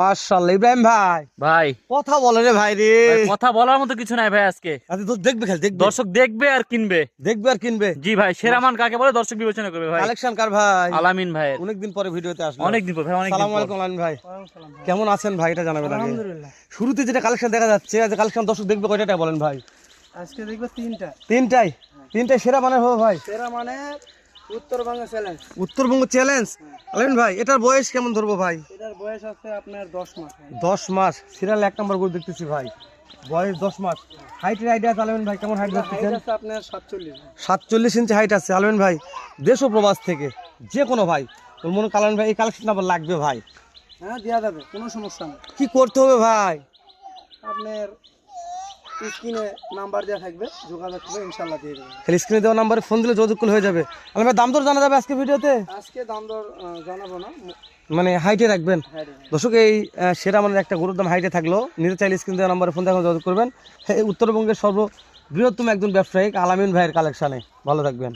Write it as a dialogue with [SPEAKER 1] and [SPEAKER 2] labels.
[SPEAKER 1] মাশাআল্লাহ ইব্রাহিম ভাই
[SPEAKER 2] ভাই
[SPEAKER 1] কথা বলে রে ভাই রে।
[SPEAKER 2] কথা বলার মতো কিছু নাই ভাই আজকে।
[SPEAKER 1] আচ্ছা তো দেখবে খালি দেখবে,
[SPEAKER 2] দর্শক দেখবে আর কিনবে।
[SPEAKER 1] দেখবে আর কিনবে।
[SPEAKER 2] জি ভাই, সেরা মান কাকে বলে দর্শক বিবেচনা করবে ভাই।
[SPEAKER 1] কালেকশন কার ভাই?
[SPEAKER 2] আলামিন ভাই।
[SPEAKER 1] অনেকদিন পরে ভিডিওতে আসলো।
[SPEAKER 2] অনেকদিন পর ভাই, অনেকদিন
[SPEAKER 1] আসসালামু
[SPEAKER 2] পর।
[SPEAKER 1] আলাইকুম আলামিন ভাই, কেমন আছেন ভাই এটা জানাবেন আগে।
[SPEAKER 3] আলহামদুলিল্লাহ।
[SPEAKER 1] শুরুতে যেটা কালেকশন দেখা যাচ্ছে, আজ কালেকশন দর্শক দেখবে কয়টা বলেন ভাই?
[SPEAKER 3] আজকে দেখবে তিনটা।
[SPEAKER 1] তিনটাই সেরা মানের হবে ভাই।
[SPEAKER 3] সেরা মানে উত্তরবঙ্গ চ্যালেঞ্জ।
[SPEAKER 1] উত্তরবঙ্গ চ্যালেঞ্জ। আলামিন ভাই এটার বয়স কেমন ধরবো ভাই?
[SPEAKER 3] এটার বয়স আছে আপনার 10 মাস।
[SPEAKER 1] 10 মাস। সিরিয়াল 1 নম্বর গরু দেখতেছি ভাই, বয়স 10 মাস। হাইটের আইডিয়া আছে আলামিন ভাই, কেমন হাইট
[SPEAKER 3] হাইট
[SPEAKER 1] দেখতেছেন?
[SPEAKER 3] আছে আপনার 47।
[SPEAKER 1] 47 ইঞ্চি হাইট আছে আলামিন ভাই। দেশ ও প্রবাস থেকে যে কোনো ভাই তোর মনে কালান ভাই এই কালেকশন আবার লাগবে ভাই,
[SPEAKER 3] হ্যাঁ দেওয়া যাবে, কোনো সমস্যা নেই।
[SPEAKER 1] কি করতে হবে ভাই?
[SPEAKER 3] আপনার স্ক্রিনে নাম্বার দেওয়া থাকবে, যোগাযোগ করে ইনশাআল্লাহ দিয়ে দেবেন।
[SPEAKER 1] খালি স্ক্রিনে দেওয়া নাম্বারে ফোন দিলে যোগাযোগ করলে হয়ে যাবে। আলামিন ভাই দাম দর জানা যাবে আজকে ভিডিওতে?
[SPEAKER 3] আজকে দাম দর জানাবো না,
[SPEAKER 1] মানে হাইটে রাখবেন
[SPEAKER 3] হাইটে।
[SPEAKER 1] দর্শক। এই সেরা মানে একটা গরুর দাম হাইটে থাকলো, নিতে চাইলে স্ক্রিন দেওয়া নাম্বারে ফোন দিয়ে যোগাযোগ করবেন। এই উত্তরবঙ্গের সর্ববৃহত্তম একজন ব্যবসায়িক আলামিন ভাইয়ের কালেকশানে। ভালো থাকবেন।